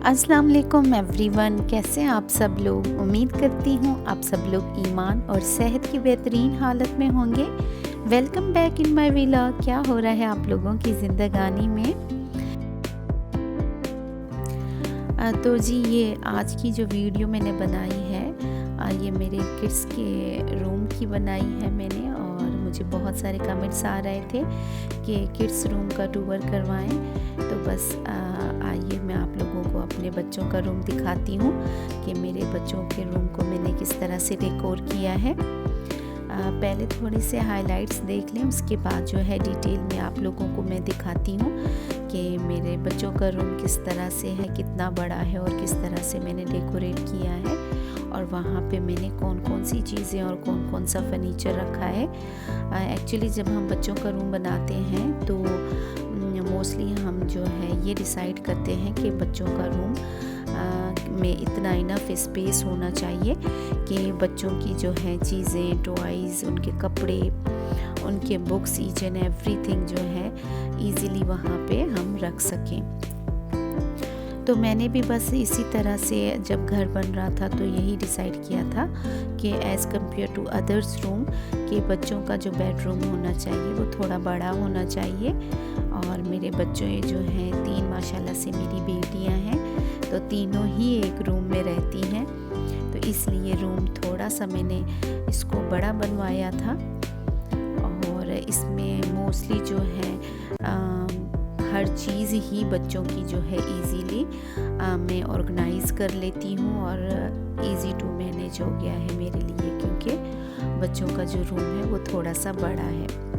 अस्सलाम वालेकुम एवरीवन, कैसे हैं आप सब लोग। उम्मीद करती हूँ आप सब लोग ईमान और सेहत की बेहतरीन हालत में होंगे। Welcome back in my vlog. क्या हो रहा है आप लोगों की ज़िंदगानी में। तो जी ये आज की जो वीडियो मैंने बनाई है ये मेरे किड्स के रूम की बनाई है मैंने, और मुझे बहुत सारे कमेंट्स आ रहे थे कि किड्स रूम का टूर करवाएं। तो बस आइए मैं आप लोगों को अपने बच्चों का रूम दिखाती हूँ कि मेरे बच्चों के रूम को मैंने किस तरह से डेकोर किया है। पहले थोड़े से हाइलाइट्स देख लें, उसके बाद जो है डिटेल में आप लोगों को मैं दिखाती हूँ कि मेरे बच्चों का रूम किस तरह से है, कितना बड़ा है और किस तरह से मैंने डेकोरेट किया है, और वहाँ पे मैंने कौन कौन सी चीज़ें और कौन कौन सा फर्नीचर रखा है। एक्चुअली जब हम बच्चों का रूम बनाते हैं तो मोस्टली हम जो है ये डिसाइड करते हैं कि बच्चों का रूम में इतना इनफ स्पेस होना चाहिए कि बच्चों की जो है चीज़ें, टॉयज़, उनके कपड़े, उनके बुक्स, ईच एंड एवरीथिंग जो है इजीली वहाँ पे हम रख सकें। तो मैंने भी बस इसी तरह से जब घर बन रहा था तो यही डिसाइड किया था कि as compared to others room कि बच्चों का जो बेडरूम होना चाहिए वो थोड़ा बड़ा होना चाहिए। और मेरे बच्चों ये जो हैं 3 माशाल्लाह से मेरी बेटियां हैं, तो तीनों ही एक रूम में रहती हैं, तो इसलिए रूम थोड़ा सा मैंने इसको बड़ा बनवाया था। और इसमें मोस्टली जो है हर चीज़ ही बच्चों की जो है इजीली मैं ऑर्गेनाइज़ कर लेती हूँ और इजी टू मैनेज हो गया है मेरे लिए, क्योंकि बच्चों का जो रूम है वो थोड़ा सा बड़ा है।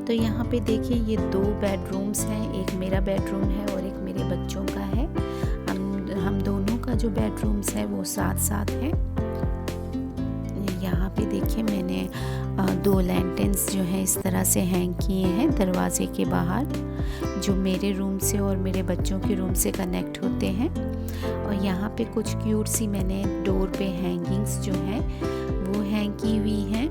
तो यहाँ पे देखिए ये 2 बेडरूम्स हैं, एक मेरा बेडरूम है और एक मेरे बच्चों का है। हम दोनों का जो बेडरूम्स है वो साथ साथ हैं। यहाँ पे देखिए मैंने 2 लैंटर्न्स जो है इस तरह से हैंग किए हैं दरवाजे के बाहर, जो मेरे रूम से और मेरे बच्चों के रूम से कनेक्ट होते हैं। और यहाँ पे कुछ क्यूट सी मैंने डोर पे हैंगिंग्स जो हैं वो हैंग की हुई हैं।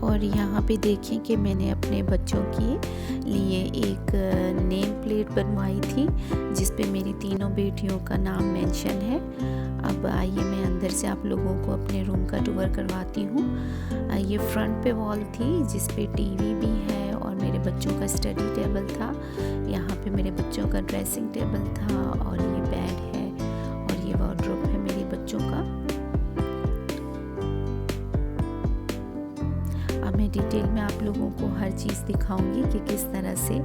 और यहाँ पे देखें कि मैंने अपने बच्चों के लिए एक नेम प्लेट बनवाई थी जिस पे मेरी तीनों बेटियों का नाम मेंशन है। अब आइए मैं अंदर से आप लोगों को अपने रूम का टूर करवाती हूँ। ये फ्रंट पे वॉल थी जिस पे टीवी भी है और मेरे बच्चों का स्टडी टेबल था। यहाँ पे मेरे बच्चों का ड्रेसिंग टेबल था और ये बेड है और ये वार्डरोब है मेरे बच्चों का। मैं डिटेल में आप लोगों को हर चीज़ दिखाऊंगी कि किस तरह से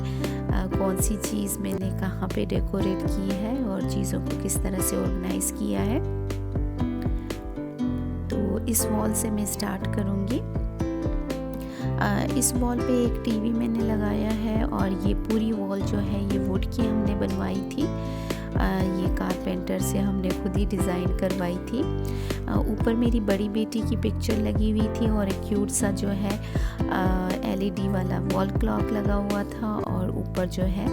कौन सी चीज़ मैंने कहाँ पे डेकोरेट की है और चीज़ों को किस तरह से ऑर्गेनाइज किया है। तो इस वॉल से मैं स्टार्ट करूँगी। इस वॉल पे एक टीवी मैंने लगाया है और ये पूरी वॉल जो है ये वुड की हमने बनवाई थी। ये कारपेंटर से हमने खुद ही डिज़ाइन करवाई थी। ऊपर मेरी बड़ी बेटी की पिक्चर लगी हुई थी और एक क्यूट सा जो है LED वाला वॉल क्लॉक लगा हुआ था, और ऊपर जो है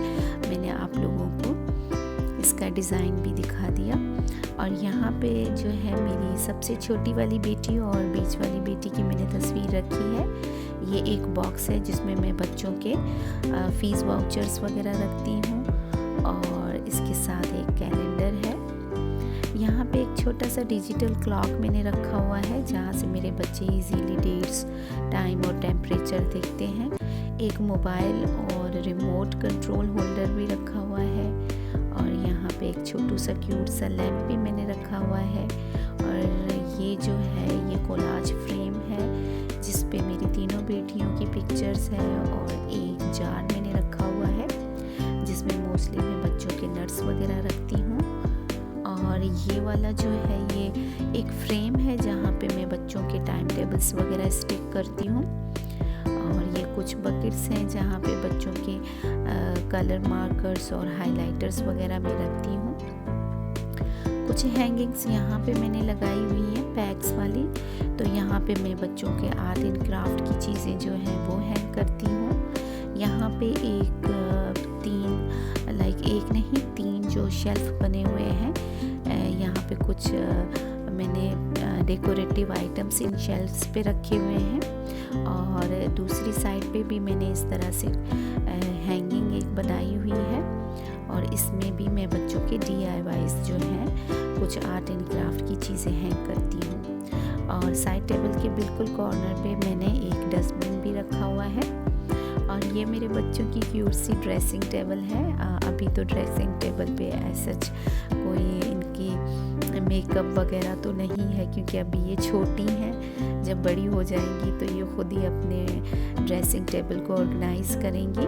मैंने आप लोगों को इसका डिज़ाइन भी दिखा दिया। और यहाँ पे जो है मेरी सबसे छोटी वाली बेटी और बीच वाली बेटी की मैंने तस्वीर रखी है। ये एक बॉक्स है जिसमें मैं बच्चों के फ़ीस वाउचर्स वगैरह रखती हूँ, और इसके साथ एक कैलेंडर है। यहाँ पे एक छोटा सा डिजिटल क्लॉक मैंने रखा हुआ है जहाँ से मेरे बच्चे इजीली डेट्स, टाइम और टेम्परेचर देखते हैं। एक मोबाइल और रिमोट कंट्रोल होल्डर भी रखा हुआ है, और यहाँ पे एक छोटू सा क्यूट सा लैम्प भी मैंने रखा हुआ है। और ये जो है ये कोलाज फ्रेम है जिस पे मेरी तीनों बेटियों की पिक्चर्स है, और एक जार मैंने रखा हुआ है जिसमें मोस्टली मैं बच्चों के नट्स वगैरह रखती हूँ। और ये वाला जो है ये एक फ्रेम है जहाँ पे मैं बच्चों के टाइम टेबल्स वगैरह स्टिक करती हूँ। और ये कुछ बकेट्स हैं जहाँ पे बच्चों के कलर मार्कर्स और हाइलाइटर्स वगैरह मैं रखती हूँ। कुछ हैंगिंग्स यहाँ पे मैंने लगाई हुई हैं पैक्स वाली, तो यहाँ पे मैं बच्चों के आर्ट एंड क्राफ्ट की चीज़ें जो हैं वो हैंग करती हूँ। यहाँ पे एक 3 जो शेल्फ बने हुए हैं, यहाँ पे कुछ मैंने डेकोरेटिव आइटम्स इन शेल्फ्स पे रखे हुए हैं और दूसरी साइड पे भी मैंने इस तरह से हैंगिंग एक बनाई हुई है और इसमें भी मैं बच्चों के DIYs जो हैं कुछ आर्ट एंड क्राफ्ट की चीज़ें हैंग करती हूँ। और साइड टेबल के बिल्कुल कॉर्नर पे मैंने एक डस्टबिन भी रखा हुआ है और ये मेरे बच्चों की क्यूट सी ड्रेसिंग टेबल है। अभी तो ड्रेसिंग टेबल पे सच कोई इनकी मेकअप वगैरह तो नहीं है क्योंकि अभी ये छोटी हैं। जब बड़ी हो जाएंगी तो ये खुद ही अपने ड्रेसिंग टेबल को ऑर्गेनाइज करेंगी।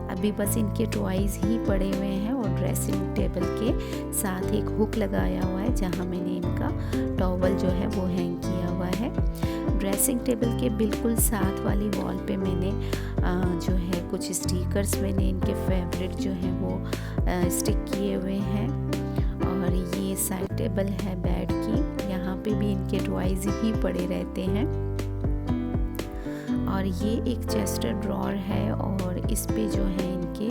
अभी बस इनके टॉयज़ ही पड़े हुए हैं और ड्रेसिंग टेबल के साथ एक हुक लगाया हुआ है जहाँ मैंने इनका टॉवल जो है वो हैंग किया हुआ है। ड्रेसिंग टेबल के बिल्कुल साथ वाली वॉल पे मैंने जो है कुछ स्टिकर्स मैंने इनके फेवरेट जो हैं वो स्टिक किए हुए हैं। और ये साइड टेबल है बेड की, यहाँ पे भी इनके टॉयज़ ही पड़े रहते हैं। और ये एक चेस्टर ड्रॉर है और इस पे जो है इनके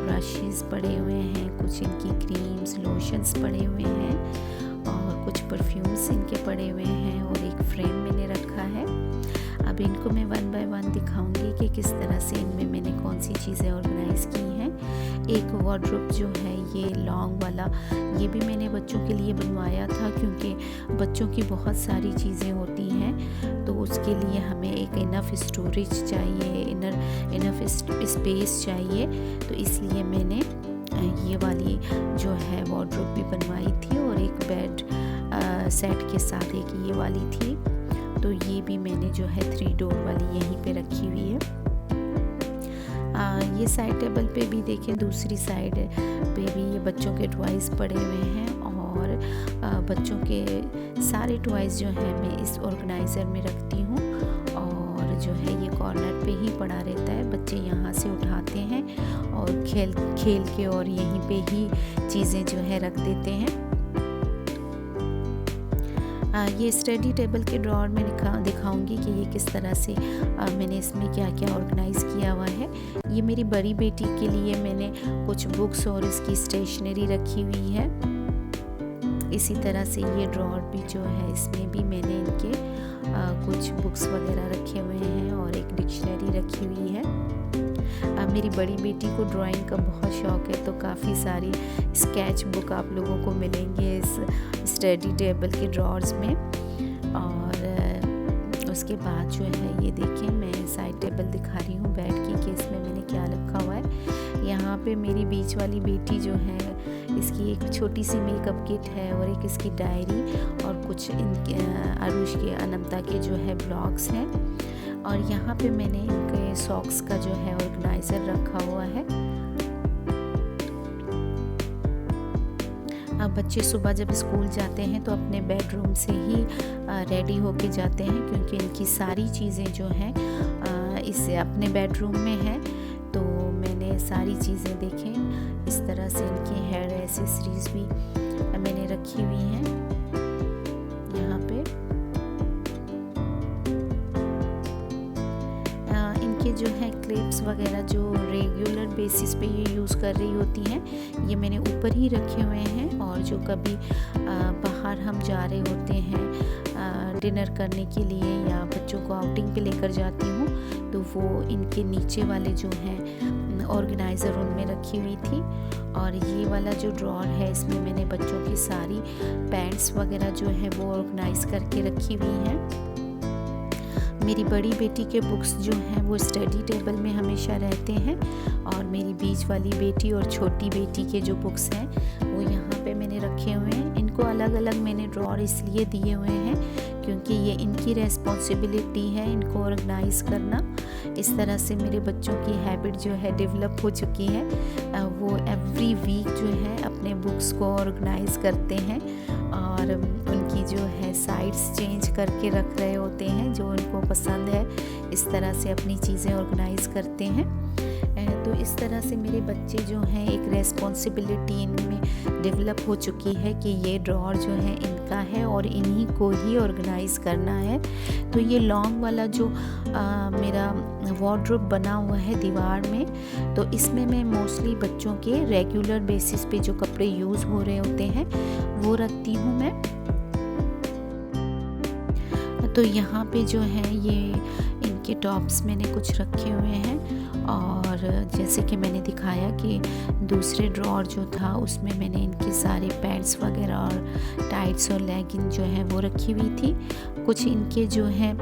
ब्रशेस पड़े हुए हैं, कुछ इनकी क्रीम्स लोशंस पड़े हुए हैं और कुछ परफ्यूम्स इनके पड़े हुए हैं और एक फ्रेम मैंने रखा है। अब इनको मैं 1 बाय 1 दिखाऊंगी कि किस तरह से इनमें मैंने कौन सी चीज़ें ऑर्गेनाइज़ की हैं। एक वार्डरोब जो है ये लॉन्ग वाला, ये भी मैंने बच्चों के लिए बनवाया था क्योंकि बच्चों की बहुत सारी चीज़ें होती हैं तो उसके लिए हमें एक इनफ स्टोरेज चाहिए, इनफ स्पेस चाहिए। तो इसलिए मैंने ये वाली जो है वार्डरोब भी बनवाई थी और एक बेड सेट के साथ एक ये वाली थी। तो ये भी मैंने जो है 3 डोर वाली यहीं पे रखी हुई है। ये साइड टेबल पे भी देखें, दूसरी साइड पे भी ये बच्चों के टॉयज़ पड़े हुए हैं और बच्चों के सारे टॉयज़ जो हैं मैं इस ऑर्गेनाइज़र में रखती हूँ और जो है ये कॉर्नर पे ही पड़ा रहता है। बच्चे यहाँ से उठाते हैं और खेल के और यहीं पे ही चीज़ें जो है रख देते हैं। ये स्टडी टेबल के ड्रॉअर में दिखाऊंगी कि ये किस तरह से मैंने इसमें क्या क्या ऑर्गेनाइज़ किया हुआ है। ये मेरी बड़ी बेटी के लिए मैंने कुछ बुक्स और इसकी स्टेशनरी रखी हुई है। इसी तरह से ये ड्रॉअर भी जो है इसमें भी मैंने इनके कुछ बुक्स वगैरह रखे हुए हैं और एक डिक्शनरी रखी हुई है। मेरी बड़ी बेटी को ड्राइंग का बहुत शौक़ है तो काफ़ी सारी स्केच बुक आप लोगों को मिलेंगे इस स्टडी टेबल के ड्रॉर्स में। और उसके बाद जो है ये देखें, मैं साइड टेबल दिखा रही हूँ बेड की कि इसमें मैंने क्या रखा हुआ है। यहाँ पे मेरी बीच वाली बेटी जो है इसकी एक छोटी सी मेकअप किट है और एक इसकी डायरी और कुछ इनके आरुष के अनंता के जो है ब्लॉग्स हैं। और यहाँ पे मैंने इनके सॉक्स का जो है ऑर्गेनाइज़र रखा हुआ है। अब बच्चे सुबह जब स्कूल जाते हैं तो अपने बेडरूम से ही रेडी होके जाते हैं क्योंकि इनकी सारी चीज़ें जो हैं इससे अपने बेडरूम में हैं। तो मैंने सारी चीज़ें देखें इस तरह से इनकी हेयर एक्सेसरीज भी मैंने रखी हुई हैं यहाँ पे। इनके जो है क्लिप्स वगैरह जो रेगुलर बेसिस पे ये यूज़ कर रही होती हैं ये मैंने ऊपर ही रखे हुए हैं। और जो कभी बाहर हम जा रहे होते हैं डिनर करने के लिए या बच्चों को आउटिंग पे लेकर जाती हूँ तो वो इनके नीचे वाले जो हैं ऑर्गेनाइज़र उनमें रखी हुई थी। और ये वाला जो ड्रॉअर है इसमें मैंने बच्चों की सारी पैंट्स वगैरह जो है वो ऑर्गेनाइज़ करके रखी हुई हैं। मेरी बड़ी बेटी के बुक्स जो हैं वो स्टडी टेबल में हमेशा रहते हैं और मेरी बीच वाली बेटी और छोटी बेटी के जो बुक्स हैं वो यहाँ पे मैंने रखे हुए हैं। इनको अलग अलग मैंने ड्रॉअर इसलिए दिए हुए हैं क्योंकि ये इनकी रेस्पॉन्सिबिलिटी है इनको ऑर्गेनाइज़ करना। इस तरह से मेरे बच्चों की हैबिट जो है डेवलप हो चुकी है। वो एवरी वीक जो है अपने बुक्स को ऑर्गेनाइज़ करते हैं और उनकी जो है साइड्स चेंज करके रख रहे होते हैं जो उनको पसंद है। इस तरह से अपनी चीज़ें ऑर्गेनाइज़ करते हैं। तो इस तरह से मेरे बच्चे जो हैं एक रेस्पॉन्सिबिलिटी इनमें डेवलप हो चुकी है कि ये ड्रॉअर जो है इनका है और इन्हीं को ही ऑर्गेनाइज़ करना है। तो ये लॉन्ग वाला जो मेरा वार्डरोब बना हुआ है दीवार में तो इसमें मैं मोस्टली बच्चों के रेगुलर बेसिस पे जो कपड़े यूज़ हो रहे होते हैं वो रखती हूँ मैं। तो यहाँ पे जो है ये इनके टॉप्स मैंने कुछ रखे हुए हैं, और जैसे कि मैंने दिखाया कि दूसरे ड्रॉर जो था उसमें मैंने इनके सारे पैंट्स वगैरह और टाइट्स और लेगिंग जो है वो रखी हुई थी। कुछ इनके जो है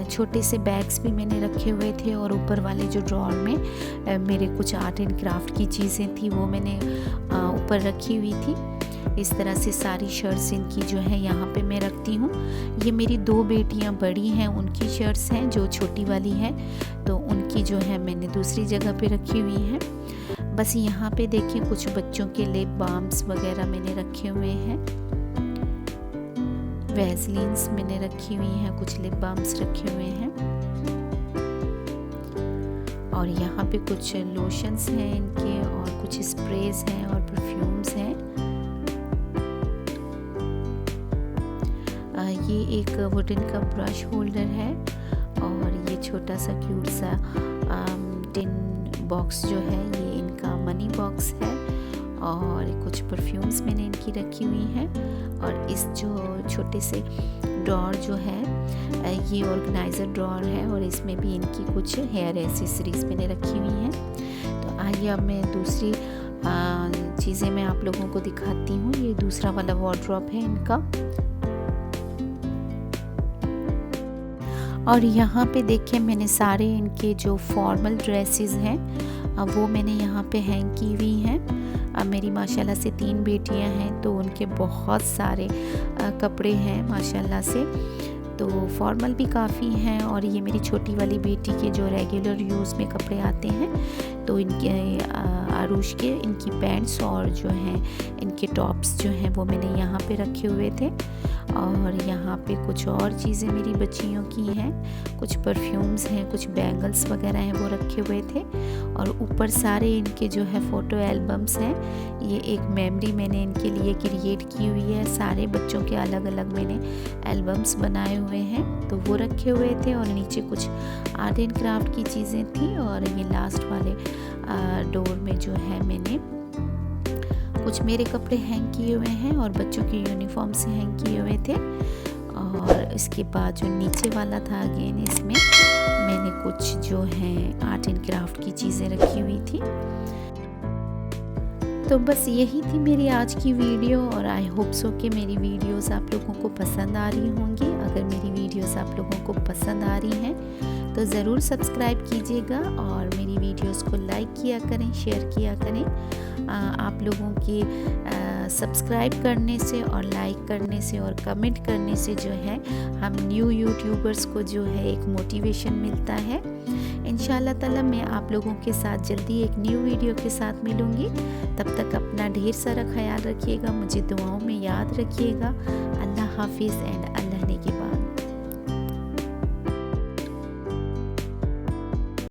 छोटे से बैग्स भी मैंने रखे हुए थे, और ऊपर वाले जो ड्रॉर में मेरे कुछ आर्ट एंड क्राफ्ट की चीज़ें थी वो मैंने ऊपर रखी हुई थी। इस तरह से सारी शर्ट्स इनकी जो है यहाँ पे मैं रखती हूँ। ये मेरी 2 बेटियाँ बड़ी हैं, उनकी शर्ट्स हैं, जो छोटी वाली है तो उनकी जो है मैंने दूसरी जगह पे रखी हुई हैं। बस यहाँ पे देखिए कुछ बच्चों के लिप बाम्स वगैरह मैंने रखे हुए हैं, वैसलीन्स मैंने रखी हुई हैं, कुछ लिप बाम्स रखे हुए हैं, और यहाँ पे कुछ लोशंस हैं इनके, और कुछ स्प्रेज हैं और परफ्यूम्स हैं। ये एक वुडन का ब्रश होल्डर है, और ये छोटा सा क्यूट सा टिन बॉक्स जो है ये इनका मनी बॉक्स है, और कुछ परफ्यूम्स मैंने इनकी रखी हुई हैं। और इस जो छोटे से ड्रॉर जो है ये ऑर्गेनाइज़र ड्रॉर है, और इसमें भी इनकी कुछ हेयर एसेसरीज मैंने रखी हुई हैं। तो आइए अब मैं दूसरी चीज़ें मैं आप लोगों को दिखाती हूँ। ये दूसरा वाला वार्डरोब है इनका, और यहाँ पे देखिए मैंने सारे इनके जो फॉर्मल ड्रेसेस हैं वो मैंने यहाँ पे हैंग की हुई हैं। अब मेरी माशाल्लाह से 3 बेटियां हैं तो उनके बहुत सारे कपड़े हैं माशाल्लाह से, तो फॉर्मल भी काफ़ी हैं, और ये मेरी छोटी वाली बेटी के जो रेगुलर यूज़ में कपड़े आते हैं तो इनके आरुष के इनकी पैंट्स और जो हैं इनके टॉप्स जो हैं वो मैंने यहाँ पे रखे हुए थे। और यहाँ पे कुछ और चीज़ें मेरी बच्चियों की हैं, कुछ परफ्यूम्स हैं, कुछ बैंगल्स वगैरह हैं वो रखे हुए थे। और ऊपर सारे इनके जो है फ़ोटो एल्बम्स हैं, ये एक मेमोरी मैंने इनके लिए क्रिएट की हुई है। सारे बच्चों के अलग अलग मैंने एल्बम्स बनाए हुए हैं तो वो रखे हुए थे, और नीचे कुछ आर्ट एंड क्राफ्ट की चीज़ें थी। और ये लास्ट वाले डोर में जो है मैंने कुछ मेरे कपड़े हैंग किए हुए हैं और बच्चों की यूनिफॉर्म से हैंग किए हुए थे। और इसके बाद जो नीचे वाला था अगेन इसमें मैंने कुछ जो है आर्ट एंड क्राफ्ट की चीज़ें रखी हुई थी। तो बस यही थी मेरी आज की वीडियो, और आई होप सो कि मेरी वीडियोस आप लोगों को पसंद आ रही होंगी। अगर मेरी वीडियोस आप लोगों को पसंद आ रही हैं तो ज़रूर सब्सक्राइब कीजिएगा, और मेरी वीडियोस को लाइक किया करें, शेयर किया करें। आप लोगों की सब्सक्राइब करने से और लाइक करने से और कमेंट करने से जो है हम न्यू यूट्यूबर्स को जो है एक मोटिवेशन मिलता है। इंशाल्लाह ताला मैं आप लोगों के साथ जल्दी एक न्यू वीडियो के साथ मिलूँगी। तब तक अपना ढेर सारा ख्याल रखिएगा, मुझे दुआओं में याद रखिएगा। अल्लाह हाफिज़ एंड अल्लाह ने के बाद।